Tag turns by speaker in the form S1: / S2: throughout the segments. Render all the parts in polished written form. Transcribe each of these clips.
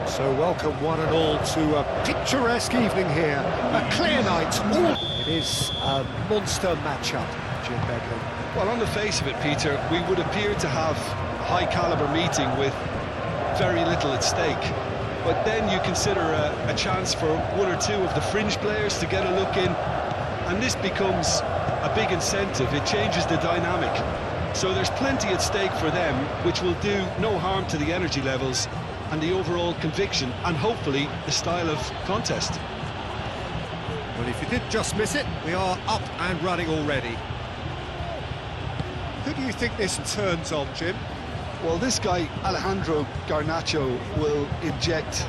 S1: So welcome one and all to a picturesque evening here, a clear night. It is a monster matchup, Jim Begley.
S2: Well, on the face of it, Peter, we would appear to have a high-caliber meeting with very little at stake. But then you consider a chance for one or two of the fringe players to get a look in, and this becomes a big incentive. It changes the dynamic. So there's plenty at stake for them, which will do no harm to the energy levels and the overall conviction, and hopefully the style of contest.
S1: Well, if you did just miss it, we are up and running already. Who do you think this turns on, Jim?
S2: Well, this guy, Alejandro Garnacho, will inject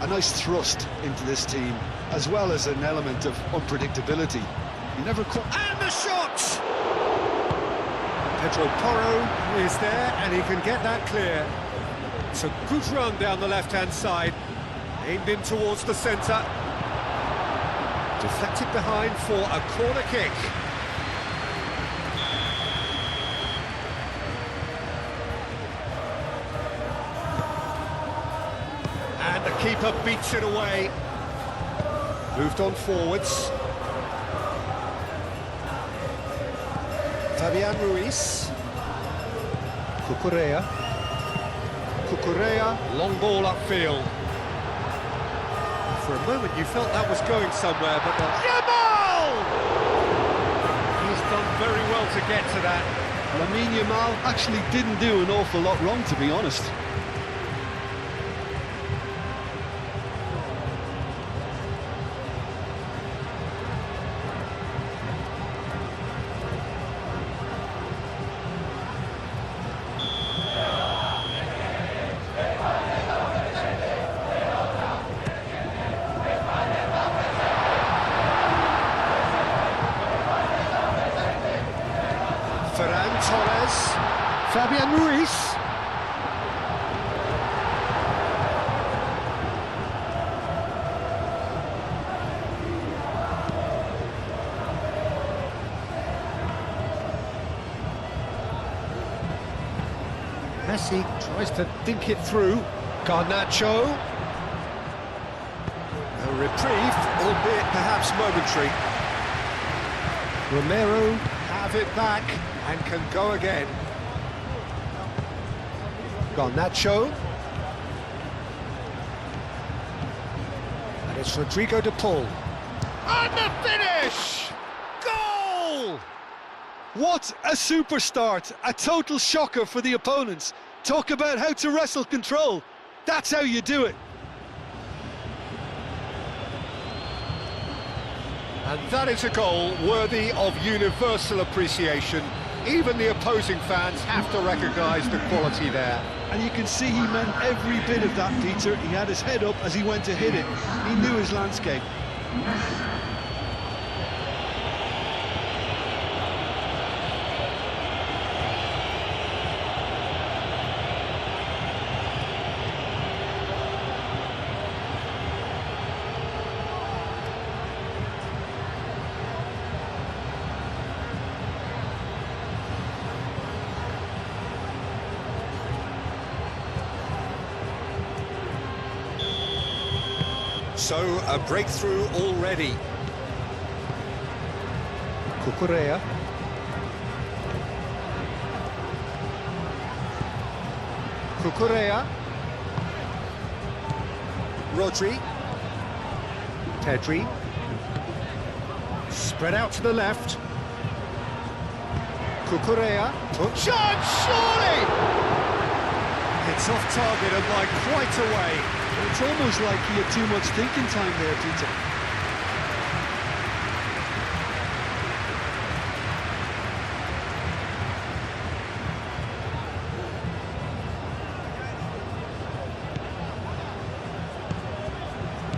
S2: a nice thrust into this team, as well as an element of unpredictability. You never quite...
S1: And the shot! Pedro Porro is there, and he can get that clear. It's a good run down the left-hand side, aimed in towards the centre. Deflected behind for a corner kick. And the keeper beats it away. Moved on forwards. Fabian Ruiz. Cucurella, long ball upfield. For a moment you felt that was going somewhere, but the... Yamal! He's done very well to get to that.
S2: Lamine Yamal actually didn't do an awful lot wrong, to be honest.
S1: Ferran Torres, Fabian Ruiz. Messi tries to dink it through. Garnacho. A reprieve, albeit perhaps momentary. Romero have it back and can go again. Garnacho. And it's Rodrigo de Paul. And the finish! Goal!
S2: What a super start! A total shocker for the opponents. Talk about how to wrestle control. That's how you do it.
S1: And that is a goal worthy of universal appreciation. Even the opposing fans have to recognise the quality there.
S2: And you can see he meant every bit of that, Peter. He had his head up as he went to hit it. He knew his landscape.
S1: So, a breakthrough already. Cucurella. Cucurella. Rodri. Pedri. Spread out to the left. Cucurella. Shot, surely! It's off target and by quite a way.
S2: It's almost like he had too much thinking time there, Peter.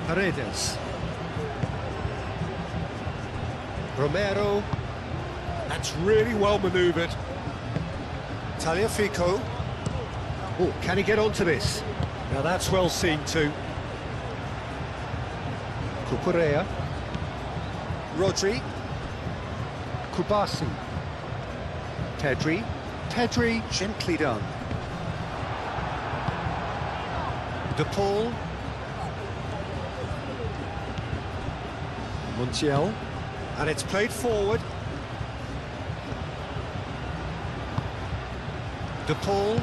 S1: Paredes. Romero. That's really well manoeuvred. Tagliafico. Oh, can he get onto this? Now that's well seen too. Cucurella. Rodri. Kubasi. Pedri. Pedri, gently done. De Paul. Montiel, and it's played forward. De Paul,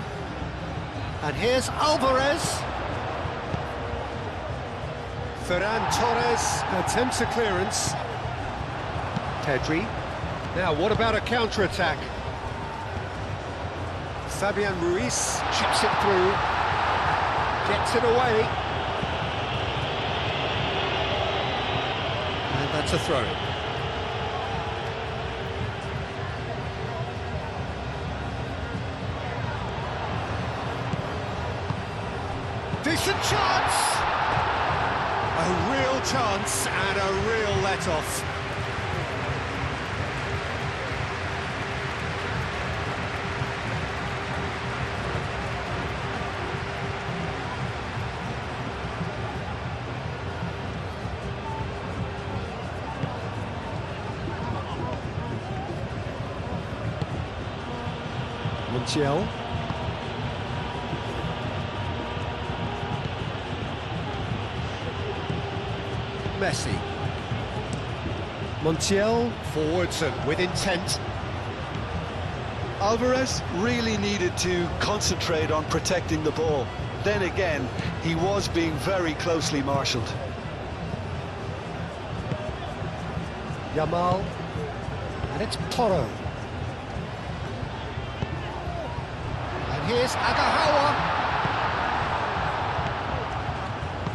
S1: and here's Alvarez. Ferran Torres attempts a clearance. Pedri. Now, what about a counter-attack? Fabian Ruiz chips it through, gets it away. And that's a throw. Decent chance! A real chance and a real let-off. Montiel. Messi. Montiel forwards and with intent.
S2: Alvarez really needed to concentrate on protecting the ball. Then again, he was being very closely marshalled.
S1: Yamal. And it's Porro. And here's Agahawa.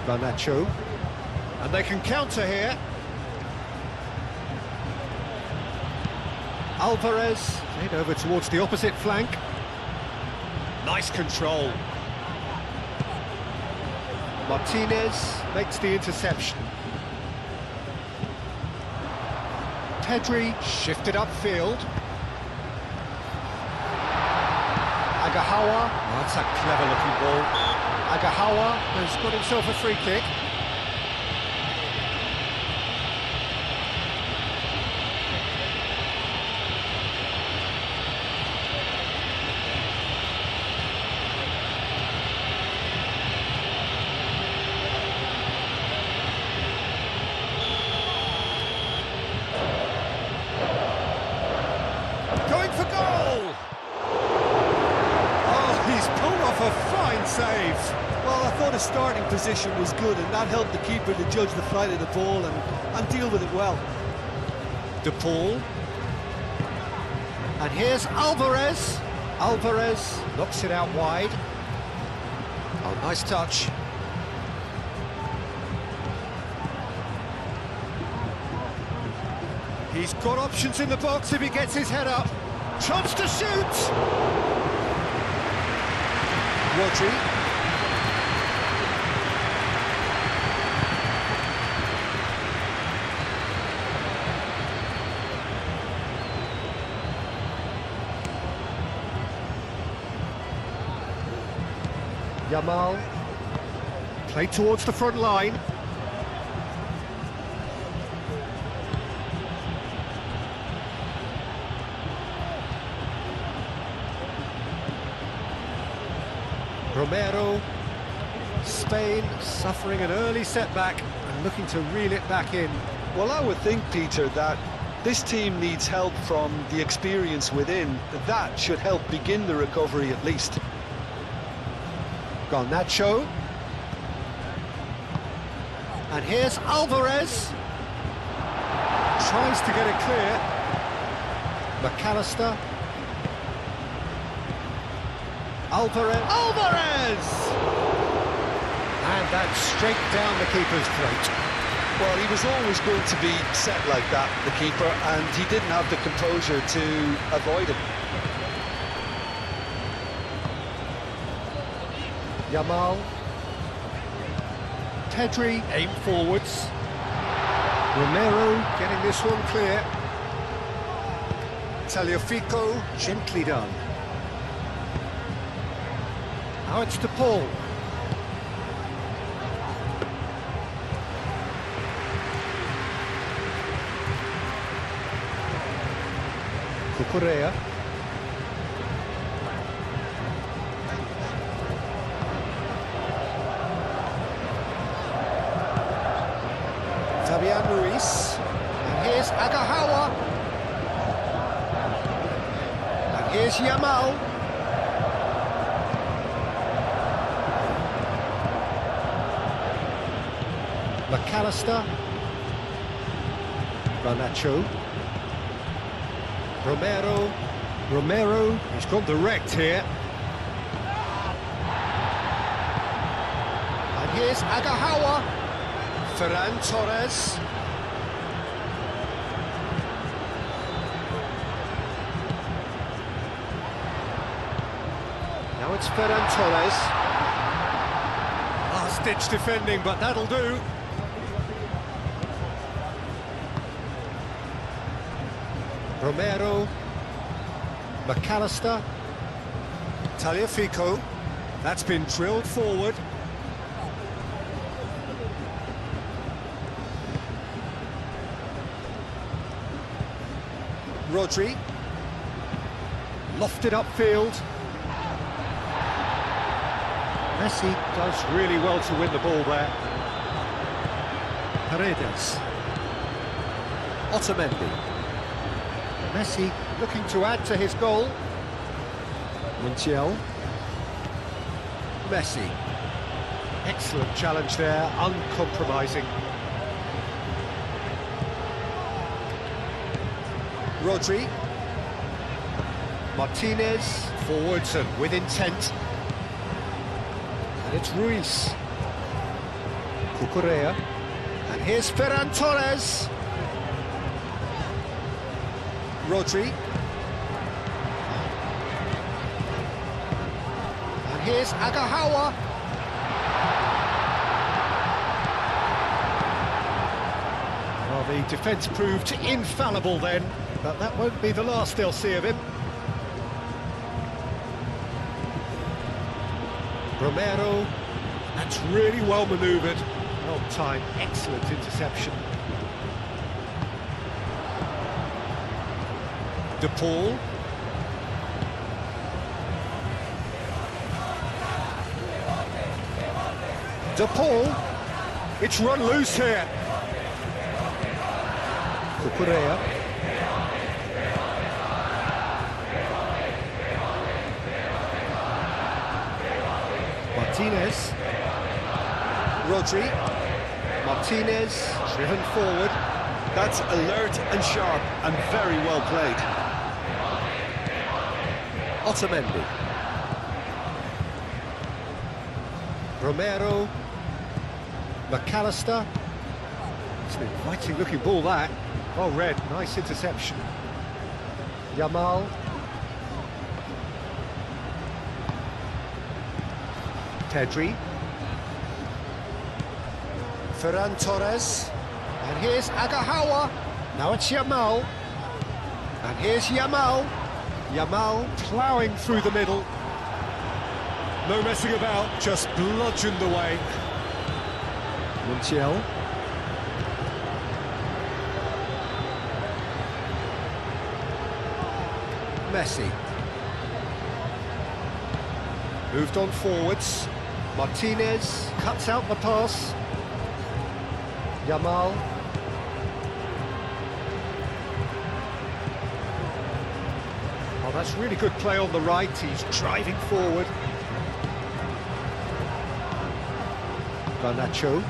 S1: Garnacho. And they can counter here. Alvarez, played over towards the opposite flank. Nice control. Martinez makes the interception. Pedri shifted upfield. Agahawa, oh, that's a clever looking ball. Agahawa has got himself a free kick. Going for goal! Oh, he's pulled off a fine save.
S3: Well, I thought his starting position was good, and that helped the keeper to judge the flight of the ball and deal with it well.
S1: De Paul. And here's Alvarez. Alvarez knocks it out wide. Oh, nice touch. He's got options in the box if he gets his head up. Chance to shoot! Rodri. Yamal. Played towards the front line. Romero. Spain suffering an early setback and looking to reel it back in.
S2: Well, I would think, Peter, that this team needs help from the experience within. That should help begin the recovery at least.
S1: Garnacho. And here's Alvarez. Tries to get it clear. McAllister. Alvarez! And that's straight down the keeper's throat.
S2: Well, he was always going to be set like that, the keeper, and he didn't have the composure to avoid it.
S1: Yamal. Pedri aim forwards. Romero getting this one clear. Tagliafico gently done. Now it's De Paul. Cucurella. Fabian Ruiz. here's Agahawa. And here's Yamal. McAllister. Garnacho. Romero, he's gone direct here. And here's Agahawa. Ferran Torres. Now it's Ferran Torres. Last-ditch defending, but that'll do. Romero, McAllister, Tagliafico, that's been drilled forward. Rodri, lofted upfield. Messi does really well to win the ball there. Paredes, Otamendi. Messi looking to add to his goal. Montiel. Messi. Excellent challenge there, uncompromising. Rodri. Martinez, forwards and with intent. And it's Ruiz. Cucurella. And here's Ferran Torres. Rodri. And here's Agahawa. Well, the defence proved infallible then, but that won't be the last they'll see of him. Romero. That's really well manoeuvred. Well timed, excellent interception. De Paul. De Paul. It's run loose here. Cucurella. Martinez. Rodri. Martinez driven forward.
S2: That's alert and sharp and very well played.
S1: Otamendi. Romero. McAllister. It's an inviting looking ball that. Well read, nice interception. Yamal. Pedri. Ferran Torres. And here's Agahawa. Now it's Yamal. And here's Yamal. Yamal ploughing through the middle. No messing about, just bludgeoned away. Montiel. Messi. Moved on forwards. Martinez cuts out the pass. Yamal. Oh, that's really good play on the right. He's driving forward. Garnacho.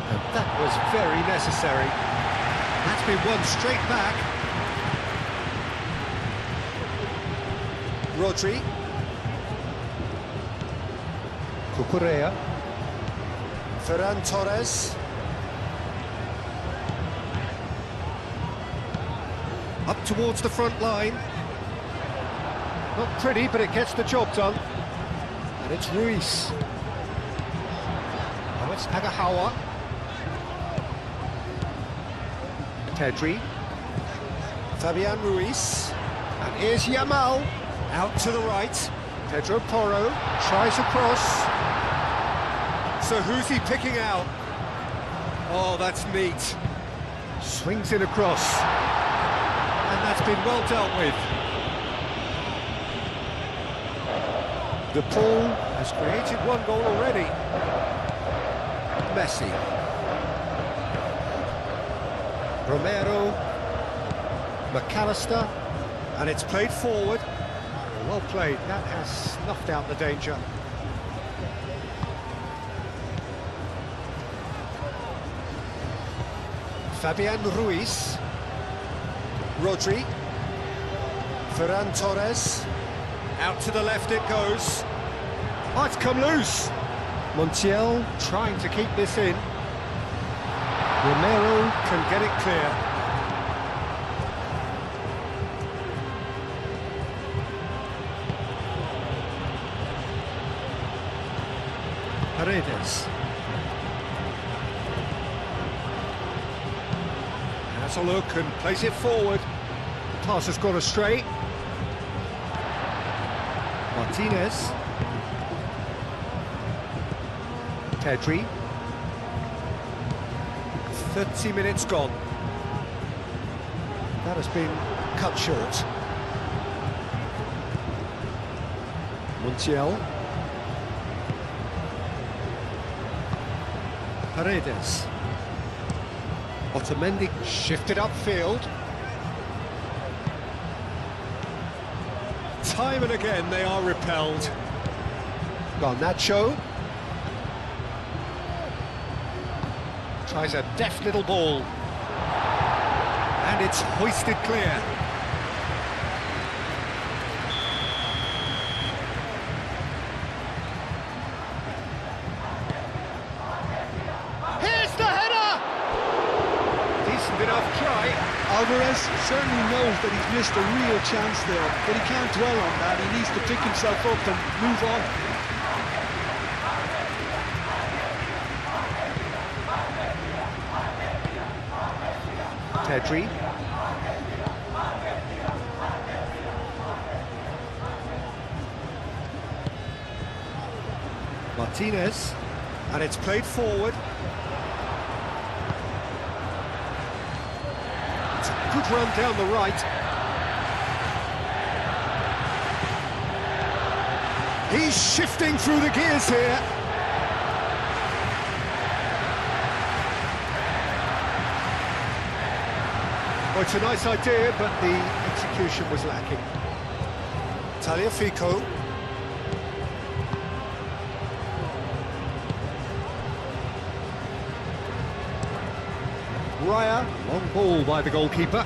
S1: And that was very necessary. That's been won straight back. Rodri. Cucurella. Ferran Torres. Up towards the front line. Not pretty, but it gets the job done. And it's Ruiz. Now it's Agahawa. Pedri. Fabian Ruiz. And here's Yamal. Out to the right. Pedro Porro tries across. So who's he picking out? Oh, that's neat. Swings it across. And that's been well dealt with. De Paul has created one goal already. Messi. Romero. McAllister. And it's played forward. Well played, that has snuffed out the danger. Fabian Ruiz. Rodri. Ferran Torres. Out to the left it goes. Oh, it's come loose. Montiel trying to keep this in. Romero can get it clear. Paredes. Has a look and plays it forward. The pass has gone astray. Martinez. Pedri. 30 minutes gone. That has been cut short. Montiel. Paredes. Otamendi shifted upfield. Time and again they are repelled. Garnacho. Tries a deft little ball. And it's hoisted clear. Here's the header! Decent enough try.
S2: Alvarez certainly knows that he's missed a real chance there, but he can't dwell on that. He needs to pick himself up and move on.
S1: Pedri. Martinez. And it's played forward. It's a good run down the right. He's shifting through the gears here. Well, it's a nice idea, but the execution was lacking. Tagliafico. Raya, long ball by the goalkeeper.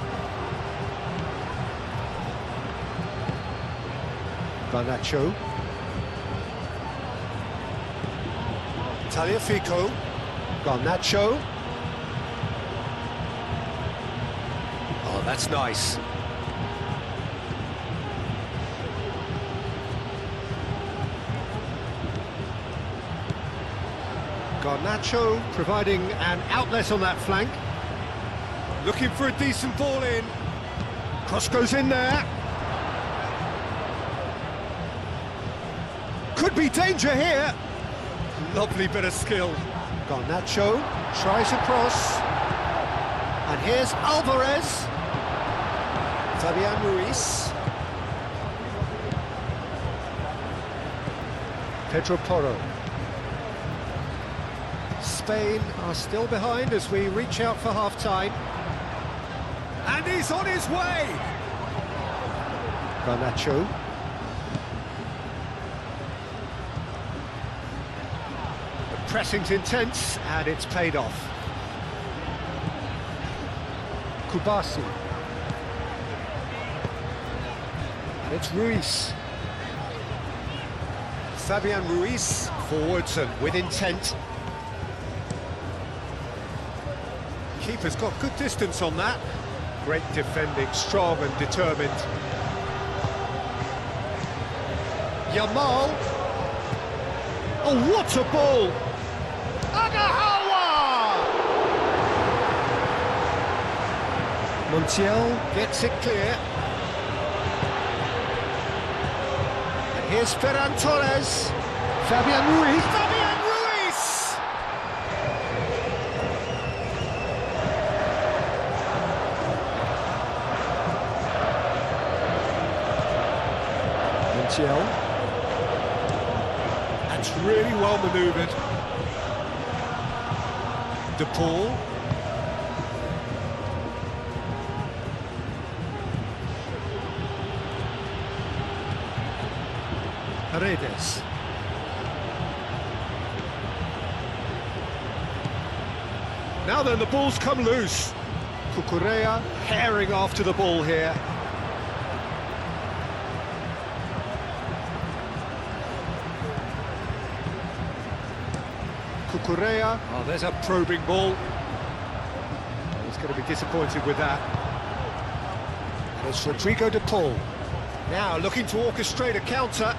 S1: Garnacho. Tagliafico. Garnacho. Oh, that's nice. Garnacho providing an outlet on that flank. Looking for a decent ball in. Cross goes in there. Could be danger here. Lovely bit of skill. Garnacho tries a cross. And here's Alvarez. Fabian Ruiz. Pedro Porro. Spain are still behind as we reach out for half-time. And he's on his way! Garnacho. The pressing's intense and it's paid off. Kubasi. And it's Ruiz. Fabian Ruiz forwards and with intent. Keeper's got good distance on that. Great defending, strong and determined. Yamal. Oh, what a ball! Agahawa! Montiel gets it clear. And here's Ferran Torres. Fabian Ruiz. Fabian Ruiz! Montiel. That's really well manoeuvred. De Paul. Paredes. Now then, the ball's come loose. Cucurella herring after the ball here. Cucurella. Oh, there's a probing ball. He's going to be disappointed with that. And it's Rodrigo de Paul. Now looking to orchestrate a counter.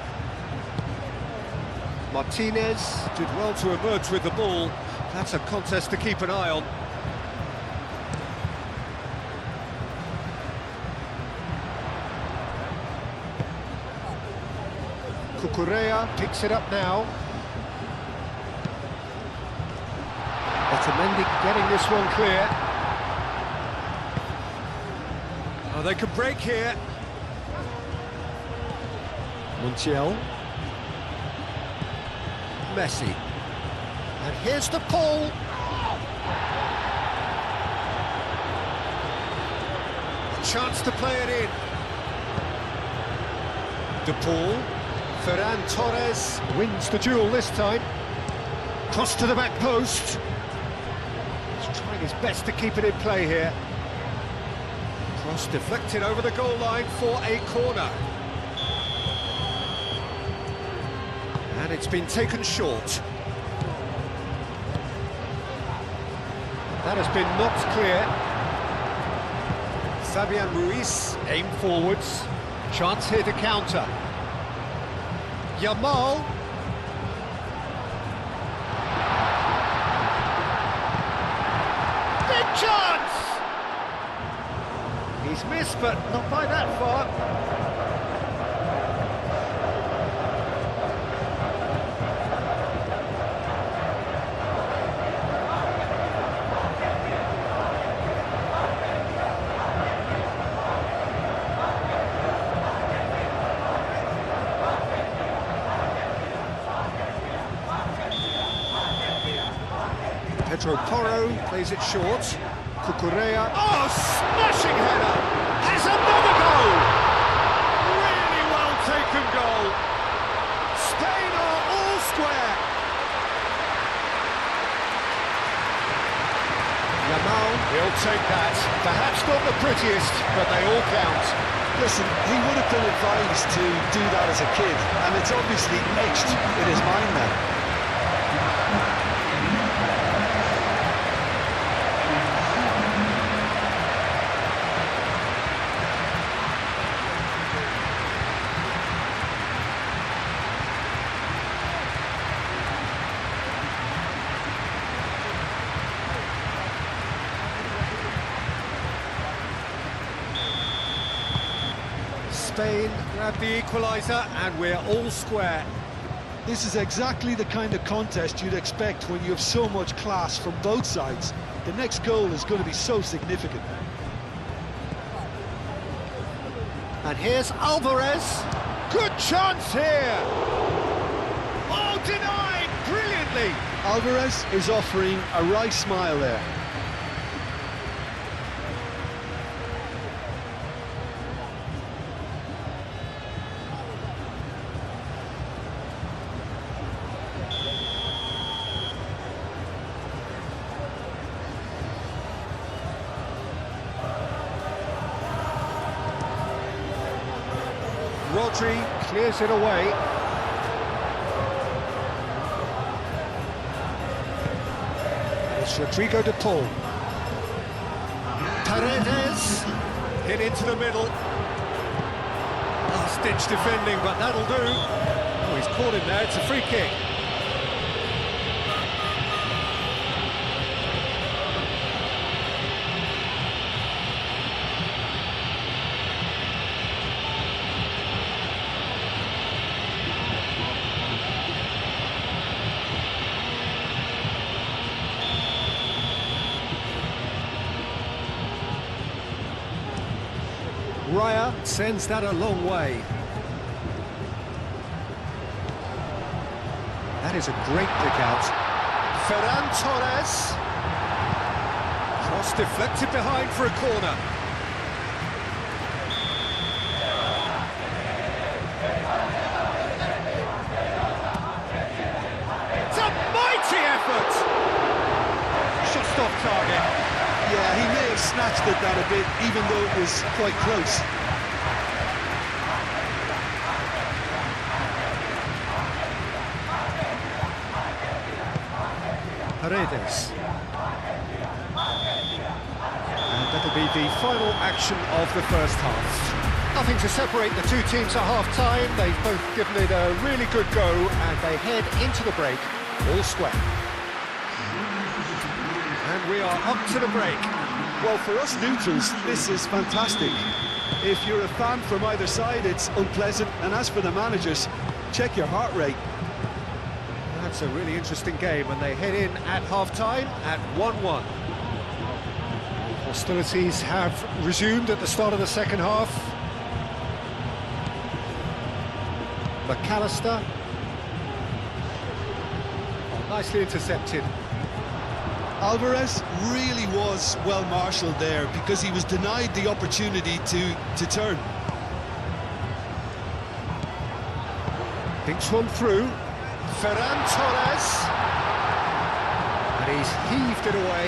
S1: Martinez did well to emerge with the ball. That's a contest to keep an eye on. Cucurella picks it up now. Otamendi getting this one clear. Oh, they could break here. Montiel. Messi. And here's the Paul. A chance to play it in. De Paul. Ferran Torres wins the duel this time. Cross to the back post. He's trying his best to keep it in play here. Cross deflected over the goal line for a corner. And it's been taken short. That has been knocked clear. Fabian Ruiz aimed forwards. Chance here to counter. Yamal. Big chance! He's missed, but not by that far. Pedro Porro plays it short. Cucurella. Oh, smashing header! Has another goal! Really well taken goal. Spain are all square. Yamal, he'll take that. Perhaps not the prettiest, but they all count.
S2: Listen, he would have been advised to do that as a kid, and it's obviously etched in his mind now.
S1: Spain grab the equaliser and we're all square.
S3: This is exactly the kind of contest you'd expect when you have so much class from both sides. The next goal is going to be so significant.
S1: And here's Alvarez. Good chance here. Oh, denied brilliantly.
S3: Alvarez is offering a wry smile there.
S1: Rodri clears it away. It's Rodrigo de Paul. Paredes hit into the middle. Last-ditch defending, but that'll do. Oh, he's caught him there. It's a free kick. Raya sends that a long way. That is a great pick out. Ferran Torres. Cross deflected behind for a corner. It's a mighty effort! Just off target.
S2: Yeah, he may have snatched at that a bit, even though it was quite close.
S1: Paredes. And that'll be the final action of the first half. Nothing to separate the two teams at half-time. They've both given it a really good go, and they head into the break all square. And we are up to the break.
S2: Well, for us neutrals, this is fantastic. If you're a fan from either side, it's unpleasant. And as for the managers, check your heart rate.
S1: That's a really interesting game, and they head in at half-time at 1-1. Hostilities have resumed at the start of the second half. McAllister. Oh, nicely intercepted.
S2: Alvarez really was well marshalled there because he was denied the opportunity to turn.
S1: Thinks one through. Ferran Torres. And he's heaved it away.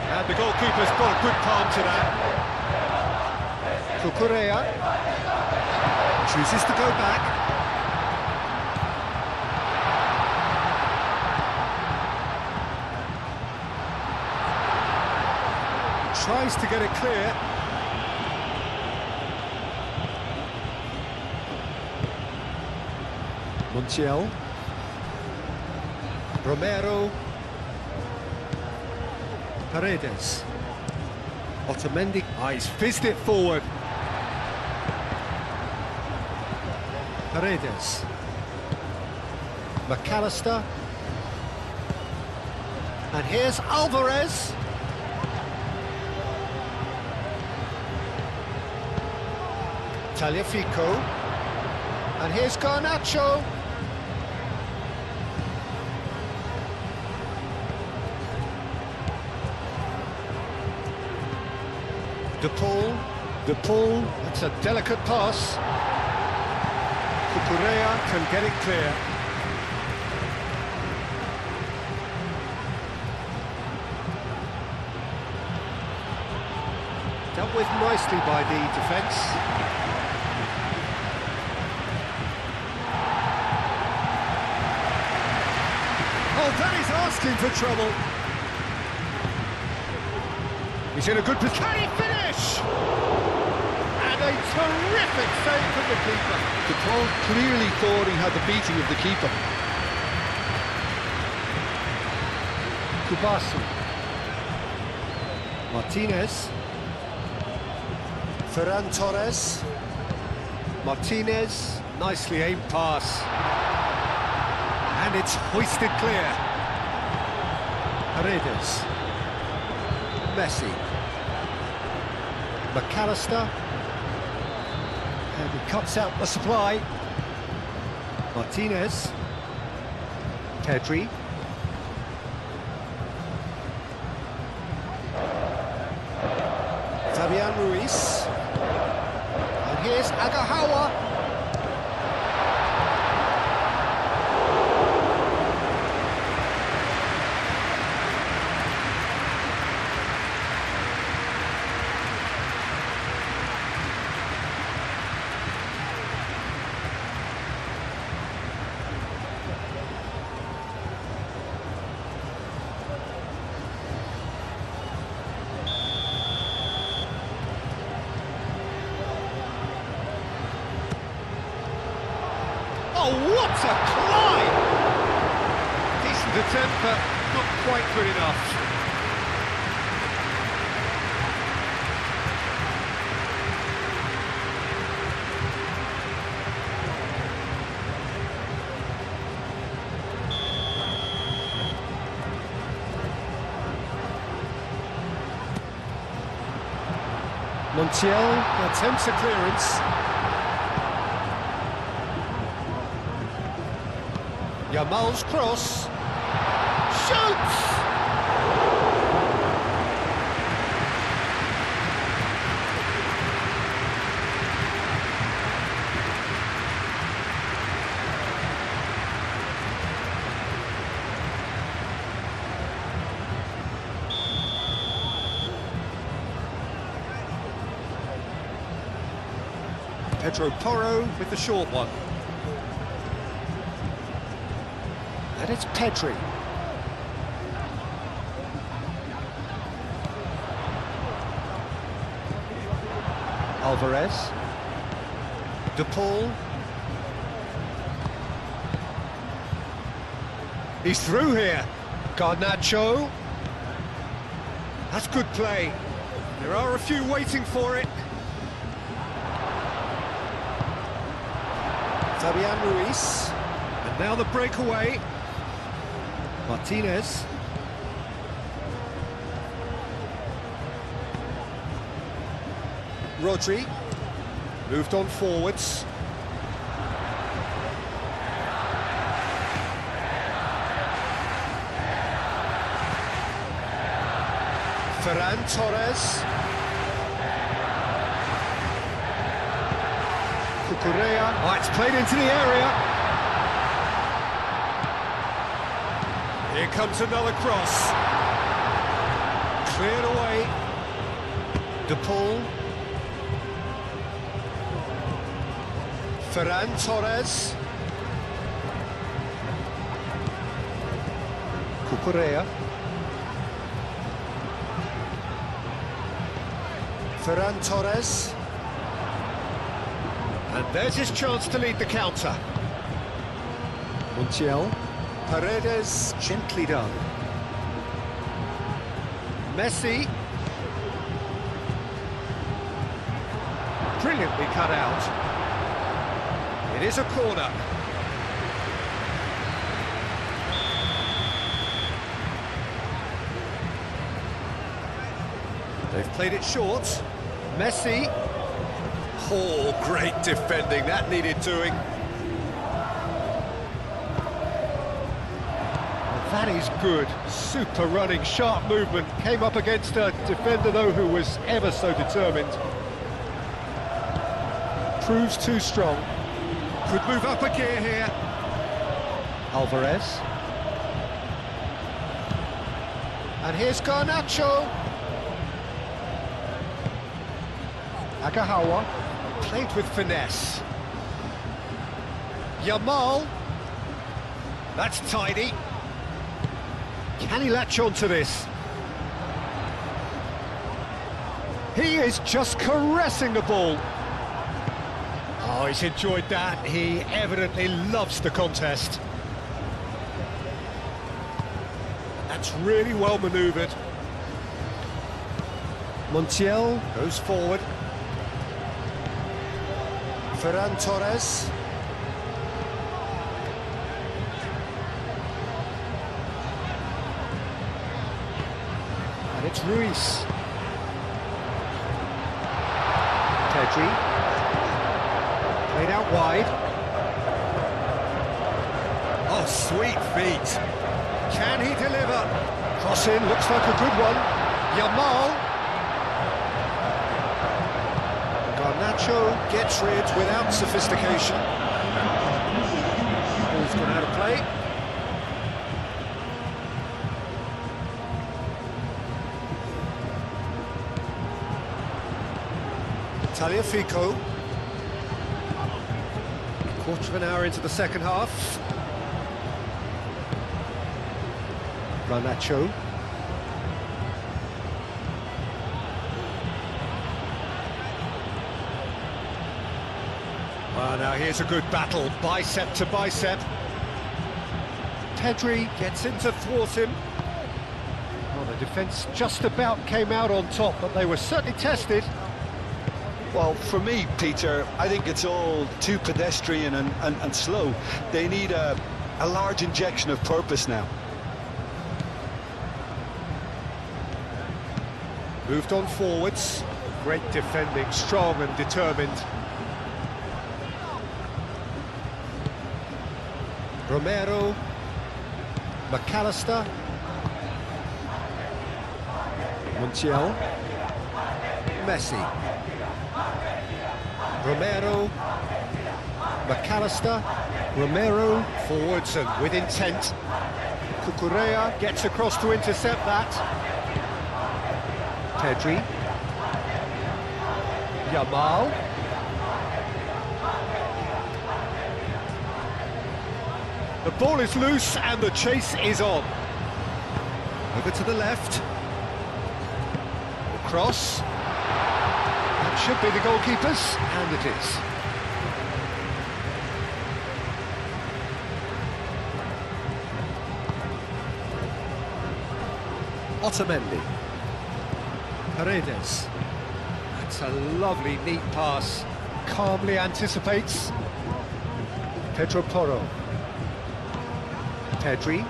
S1: And the goalkeeper's got a good palm to that. Cucurella chooses to go back. Tries to get it clear. Montiel. Romero. Paredes. Otamendi. He's fizzed it forward. Paredes. McAllister. And here's Alvarez. Tagliafico. And here's Garnacho. De Paul, that's a delicate pass. Cucurella can get it clear. Dealt with nicely by the defence. Oh, that is asking for trouble. He's in a good position. Can he finish? And a terrific save from the keeper.
S2: De Paul clearly thought he had the beating of the keeper.
S1: Kubasu. Martinez. Ferran Torres. Martinez. Nicely aimed pass. And it's hoisted clear. Paredes. Messi. McAllister. And he cuts out the supply. Martinez. Pedri. Fabian Ruiz. And here's Agahawa. Oh, what a climb! Decent attempt, but not quite good enough. Montiel attempts a clearance. Yamal's cross. Shoots! Pedro Porro with the short one. And it's Pedri. Alvarez. De Paul. He's through here. Garnacho. That's good play. There are a few waiting for it. Fabian Ruiz. And now the breakaway. Martinez. Rodri. Moved on forwards. Ferran Torres. Cucurella. Oh, it's played into the area. Here comes another cross. Cleared away. De Paul. Ferran Torres. Cucurella. Ferran Torres. And there's his chance to lead the counter. Montiel. Paredes, gently done. Messi. Brilliantly cut out. It is a corner. They've played it short. Messi. Oh, great defending. That needed doing. That is good. Super running, sharp movement. Came up against a defender, though, who was ever so determined. Proves too strong. Could move up a gear here. Alvarez. And here's Garnacho. Agahawa. Played with finesse. Yamal. That's tidy. Can he latch on to this? He is just caressing the ball. Oh, he's enjoyed that. He evidently loves the contest. That's really well manoeuvred. Montiel goes forward. Ferran Torres. And it's Ruiz. Pedri. Played out wide. Oh, sweet feet. Can he deliver? Cross in, looks like a good one. Yamal. Garnacho gets rid without sophistication. Ball's gone out of play. Tagliafico. Quarter of an hour into the second half. Garnacho. Well, now here's a good battle, bicep to bicep. Pedri gets in to thwart him. Well, the defence just about came out on top, but they were certainly tested.
S2: Well, for me, Peter, I think it's all too pedestrian and slow. They need a large injection of purpose now.
S1: Moved on forwards. Great defending, strong and determined. Romero, McAllister, Montiel, Messi, Romero, McAllister, Romero forwards and with intent. Cucurella gets across to intercept that. Pedri, Yamal, the ball is loose and the chase is on. Over to the left. The cross. That should be the goalkeeper's, and it is. Otamendi. Paredes. That's a lovely, neat pass. Calmly anticipates. Pedro Porro. Pedri.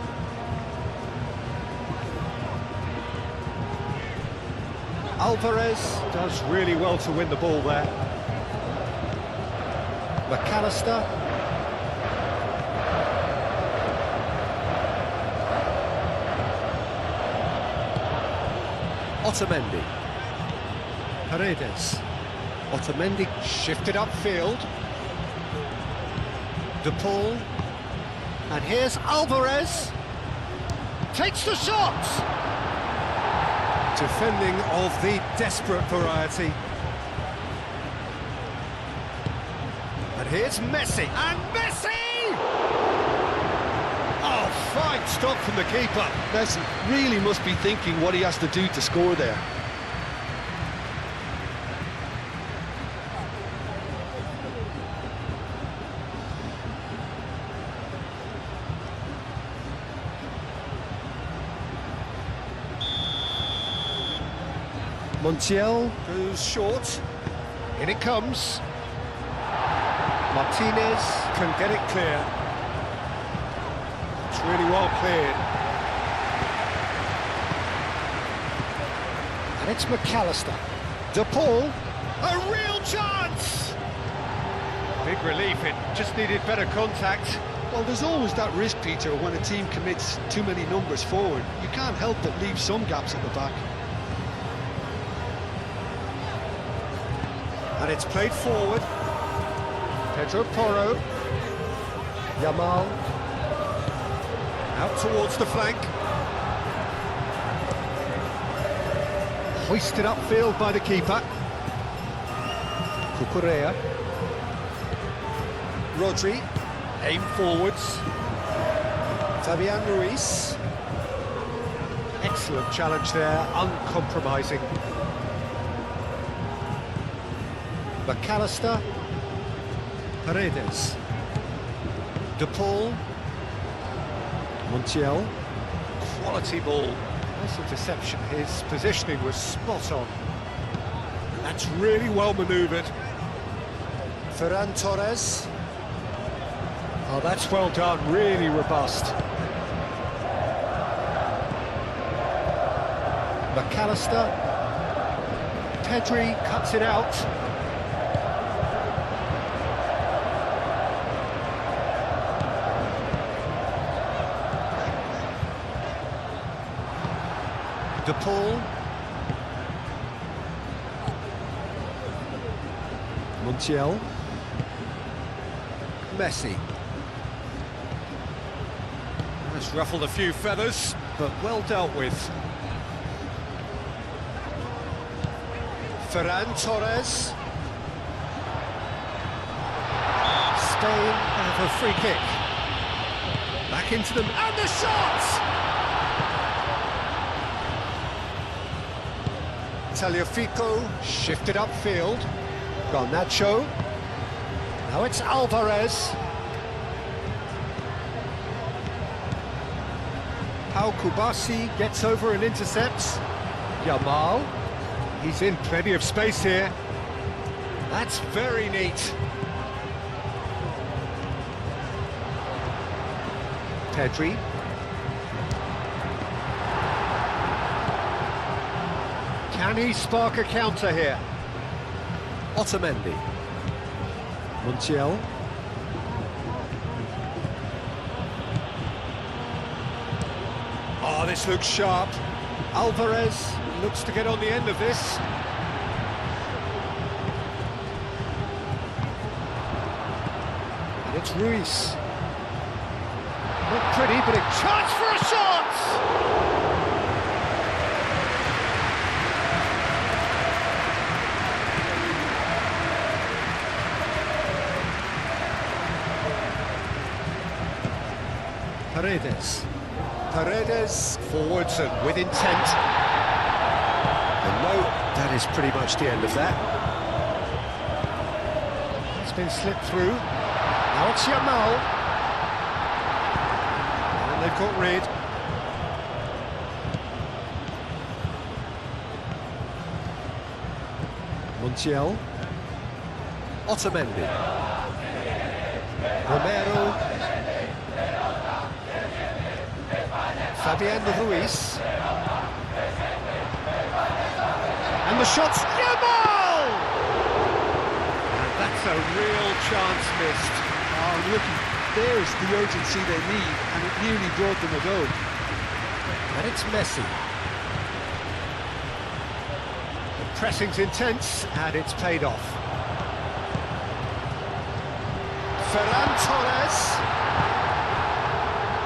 S1: Alvarez does really well to win the ball there. McAllister. Otamendi. Paredes. Otamendi shifted upfield. De Paul. And here's Alvarez. Takes the shot! Defending of the desperate variety. And here's Messi. And Messi! Oh, fine stop from the keeper.
S2: Messi really must be thinking what he has to do to score there.
S1: Montiel goes short. In it comes. Martinez can get it clear. It's really well cleared. And it's McAllister. De Paul. A real chance! Big relief, it just needed better contact.
S3: Well, there's always that risk, Peter, when a team commits too many numbers forward. You can't help but leave some gaps at the back.
S1: And it's played forward. Pedro Porro. Yamal. Out towards the flank. Hoisted upfield by the keeper. Cucurella. Rodri. Aim forwards. Fabian Ruiz. Excellent challenge there, uncompromising. McAllister. Paredes. De Paul. Montiel. Quality ball. Nice interception. His positioning was spot on. That's really well manoeuvred. Ferran Torres. Oh, that's well done. Really robust. McAllister. Pedri cuts it out. De Paul. Montiel. Messi. That's ruffled a few feathers, but well dealt with. Ferran Torres. Spain have a free kick. Back into them, and the shot! Tagliafico shifted upfield. Garnacho. Now it's Alvarez. Pau Kubasi gets over and intercepts. Yamal. He's in plenty of space here. That's very neat. Pedri. Can he spark a counter here? Otamendi. Montiel. Oh, this looks sharp. Alvarez looks to get on the end of this. And it's Ruiz. Not pretty, but a chance for a shot! Paredes forwards and with intent. And no, that is pretty much the end of that. It's been slipped through. Now it's Yamal. And they've got rid. Montiel. Otamendi. Romero. Fabian Ruiz. And the shot's Yamal! And that's a real chance missed.
S3: Oh, look, there's the urgency they need, and it nearly brought them a goal.
S1: And it's Messi. The pressing's intense, and it's paid off. Ferran Torres.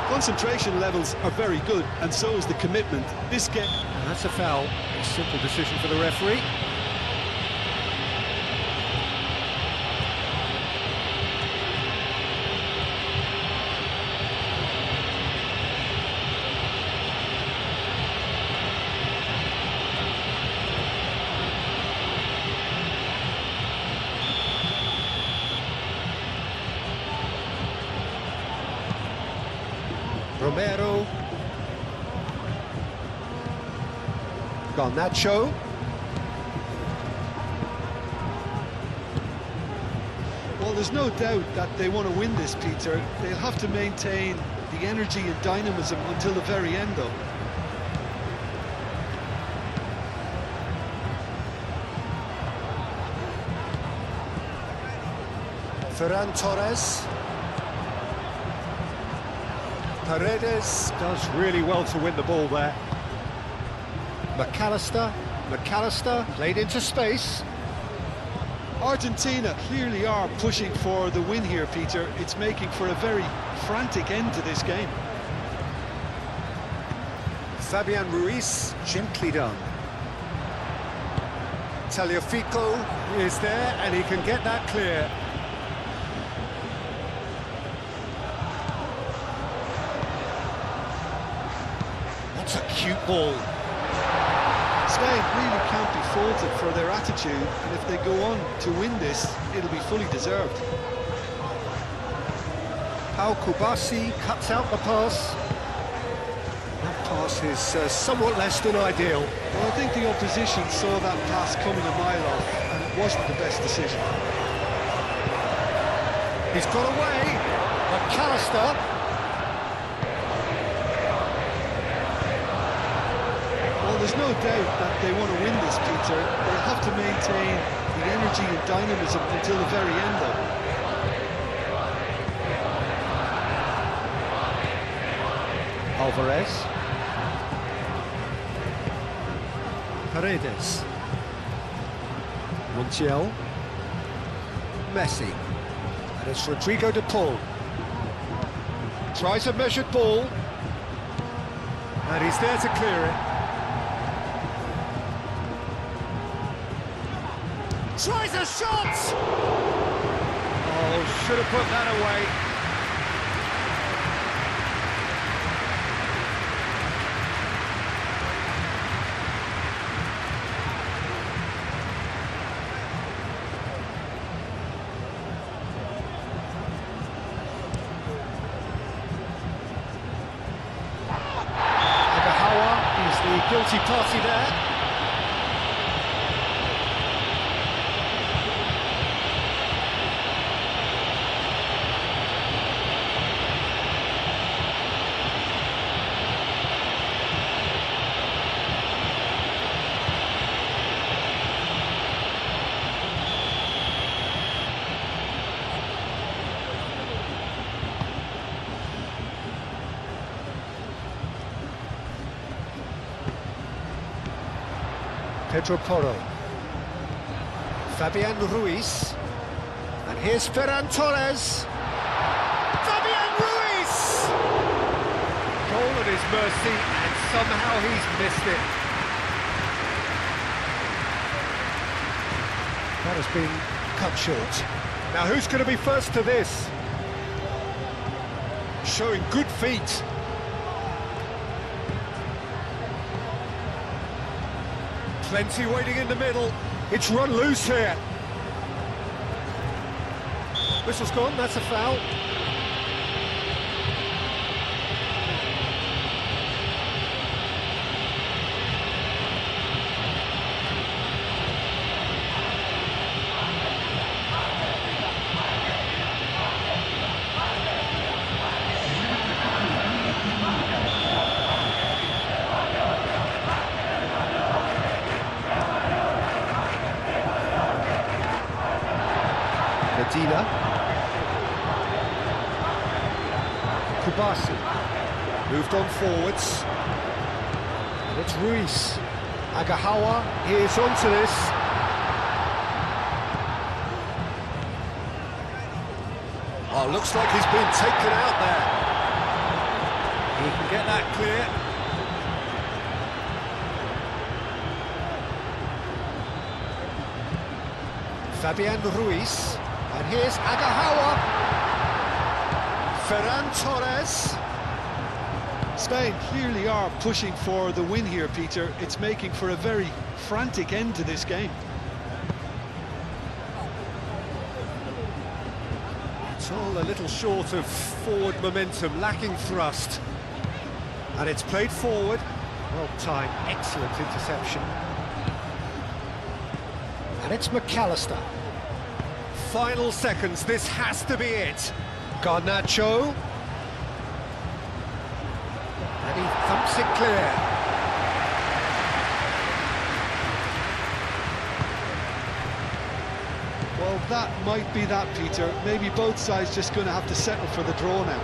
S2: Concentration levels are very good, and so is the commitment. This game...
S1: And that's a foul. A simple decision for the referee. Romero. Garnacho.
S3: Well, there's no doubt that they want to win this, Peter. They'll have to maintain the energy and dynamism until the very end, though.
S1: Ferran Torres. Paredes does really well to win the ball there. McAllister played into space.
S3: Argentina clearly are pushing for the win here, Peter. It's making for a very frantic end to this game.
S1: Fabian Ruiz, gently done. Tagliafico is there, and he can get that clear. That's a cute ball.
S3: Spain really can't be faulted for their attitude, and if they go on to win this, it'll be fully deserved.
S1: Pau Kubasi cuts out the pass. That pass is somewhat less than ideal.
S3: Well, I think the opposition saw that pass coming a mile off, and it wasn't the best decision.
S1: He's got away. McAllister.
S3: Well, there's no doubt that they want to win this, Peter. They'll have to maintain the energy and dynamism until the very end, though.
S1: Alvarez. Paredes. Montiel. Messi. And it's Rodrigo de Paul. Tries a measured ball. And he's there to clear it. Tries a shot! Oh, should have put that away. Agahawa is the guilty party there. Pedro Porro. Fabian Ruiz. And here's Ferran Torres. Fabian Ruiz! Goal at his mercy, and somehow he's missed it. That has been cut short. Now who's going to be first to this? Showing good feet. Plenty waiting in the middle. It's run loose here. Whistle's gone, that's a foul. Medina. Kubasi. Moved on forwards. And it's Ruiz. Agahawa is onto this. Oh, looks like he's been taken out there. He can get that clear. Fabian Ruiz. And here's Agahawa. Ferran Torres.
S3: Spain clearly are pushing for the win here, Peter. It's making for a very frantic end to this game.
S1: It's all a little short of forward momentum, lacking thrust. And it's played forward. Well timed, excellent interception. And it's McAllister. Final seconds, this has to be it. Garnacho. And he thumps it clear.
S3: Well, that might be that, Peter. Maybe both sides just going to have to settle for the draw now.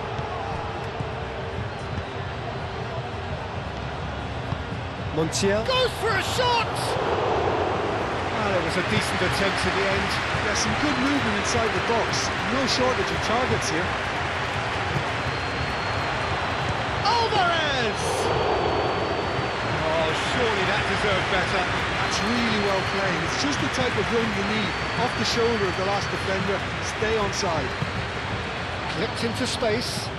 S1: Montiel goes for a shot! Well, it was a decent attempt at the end.
S3: Yeah, some good movement inside the box. No shortage of targets here.
S1: Alvarez! Oh, surely that deserved better.
S3: That's really well played. It's just the type of run you need. Off the shoulder of the last defender, stay onside.
S1: Clipped into space.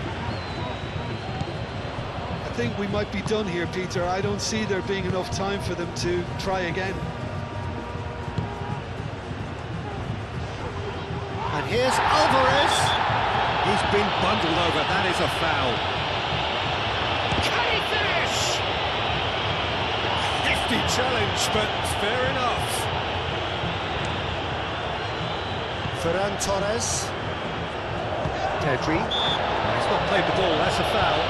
S3: I think we might be done here, Peter. I don't see there being enough time for them to try again.
S1: And here's Alvarez. He's been bundled over. That is a foul. Can he finish? Hefty challenge, but fair enough. Ferran Torres. Pedri. He's not played the ball. That's a foul.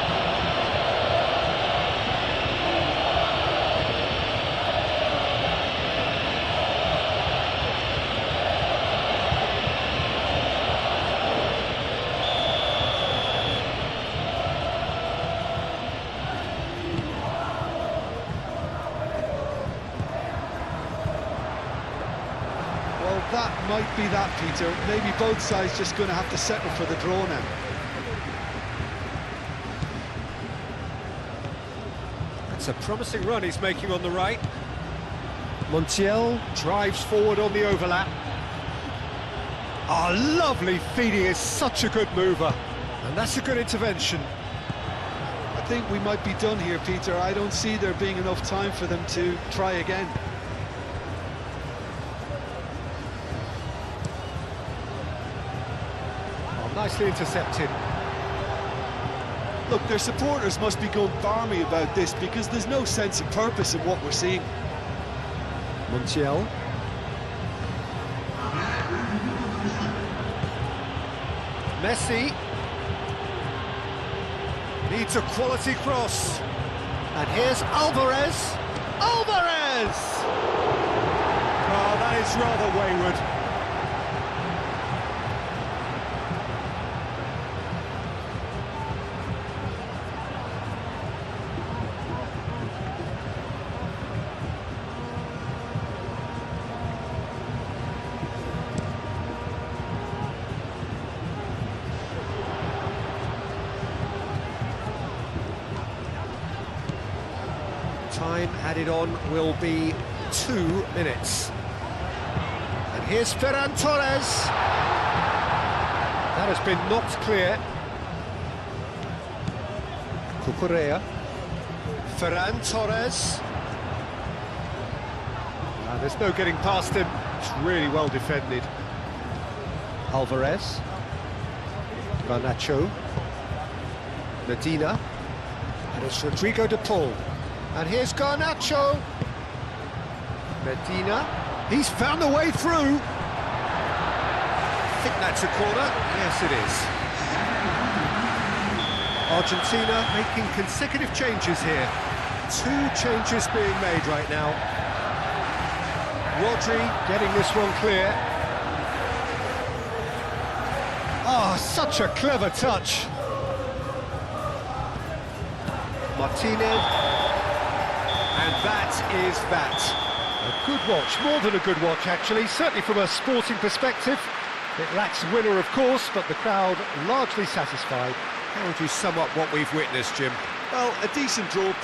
S3: That might be that, Peter. Maybe both sides just going to have to settle for the draw now.
S1: That's a promising run he's making on the right. Montiel drives forward on the overlap. Oh, lovely feed. He is such a good mover. And that's a good intervention.
S3: I think we might be done here, Peter. I don't see there being enough time for them to try again.
S1: Nicely intercepted.
S3: Look, their supporters must be going barmy about this because there's no sense of purpose in what we're seeing.
S1: Montiel. Messi. Needs a quality cross. And here's Alvarez. Alvarez! Oh, that is rather wayward. Time added on will be 2 minutes. And here's Ferran Torres. That has been knocked clear. Cucurella. Ferran Torres. There's no getting past him. It's really well defended. Alvarez. Garnacho. Medina. And it's Rodrigo de Paul. And here's Garnacho. Medina. He's found a way through. I think that's a corner. Yes, it is. Argentina making consecutive changes here. 2 changes being made right now. Rodri getting this one clear. Oh, such a clever touch. Martinez. And that is that. A good watch, more than a good watch actually, certainly from a sporting perspective. It lacks winner, of course, but the crowd largely satisfied. How would you sum up what we've witnessed, Jim?
S2: Well, a decent draw.